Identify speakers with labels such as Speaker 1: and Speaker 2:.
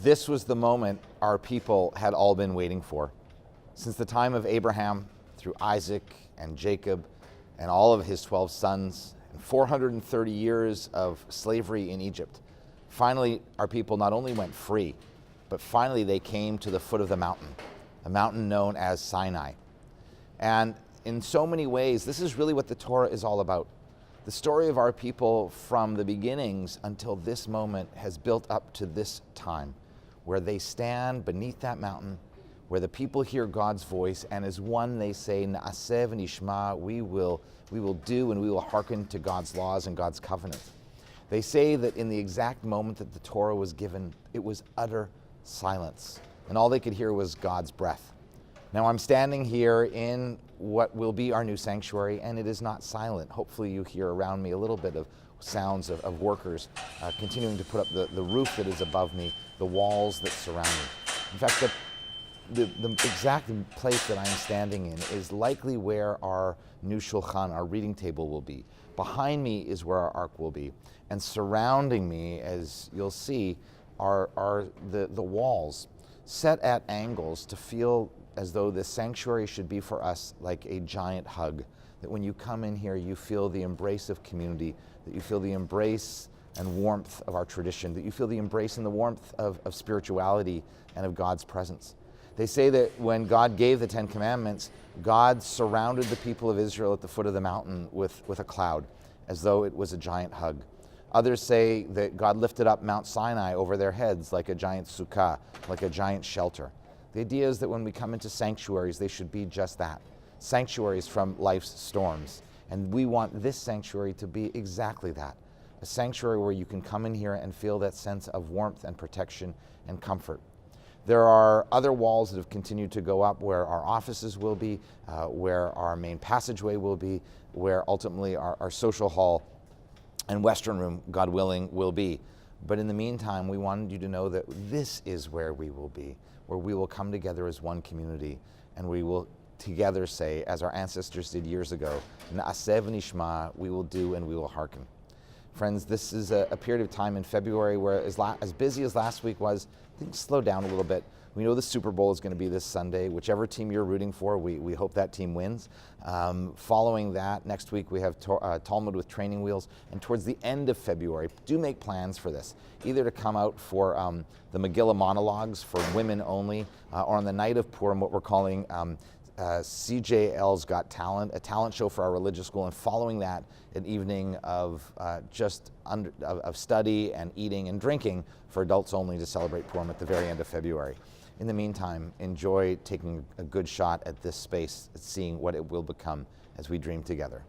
Speaker 1: This was the moment our people had all been waiting for. Since the time of Abraham, through Isaac and Jacob and all of his 12 sons, and 430 years of slavery in Egypt, finally our people not only went free, but finally they came to the foot of the mountain, a mountain known as Sinai. And in so many ways, this is really what the Torah is all about. The story of our people from the beginnings until this moment has built up to this time, where they stand beneath that mountain, where the people hear God's voice, and as one they say, Na'aseh v'nishma, we will do and we will hearken to God's laws and God's covenant. They say that in the exact moment that the Torah was given, it was utter silence, and all they could hear was God's breath. Now I'm standing here in what will be our new sanctuary, and it is not silent. Hopefully you hear around me a little bit of sounds of workers continuing to put up the roof that is above me, the walls that surround me. In fact, the exact place that I'm standing in is likely where our new shulchan, our reading table, will be. Behind me is where our ark will be, and surrounding me, as you'll see, are the walls set at angles to feel as though the sanctuary should be for us like a giant hug, that when you come in here you feel the embrace of community, that you feel the embrace and warmth of our tradition, that you feel the embrace and the warmth of spirituality and of God's presence. They say that when God gave the Ten Commandments, God surrounded the people of Israel at the foot of the mountain with a cloud, as though it was a giant hug. Others say that God lifted up Mount Sinai over their heads like a giant sukkah, like a giant shelter. The idea is that when we come into sanctuaries, they should be just that, sanctuaries from life's storms. And we want this sanctuary to be exactly that, a sanctuary where you can come in here and feel that sense of warmth and protection and comfort. There are other walls that have continued to go up where our offices will be, where our main passageway will be, where ultimately our social hall and Western room, God willing, will be. But in the meantime, we wanted you to know that this is where we will be, where we will come together as one community, and we will together say, as our ancestors did years ago, Na'aseh v'nishma, we will do and we will hearken. Friends, this is a period of time in February where as busy as last week was, things slow down a little bit. We know the Super Bowl is going to be this Sunday. Whichever team you're rooting for, we hope that team wins. Following that, next week we have Talmud with training wheels. And towards the end of February, do make plans for this. Either to come out for the Megillah monologues for women only, or on the night of Purim, what we're calling CJL's Got Talent, a talent show for our religious school, and following that, an evening of of study and eating and drinking for adults only to celebrate Purim at the very end of February. In the meantime, enjoy taking a good shot at this space, at seeing what it will become as we dream together.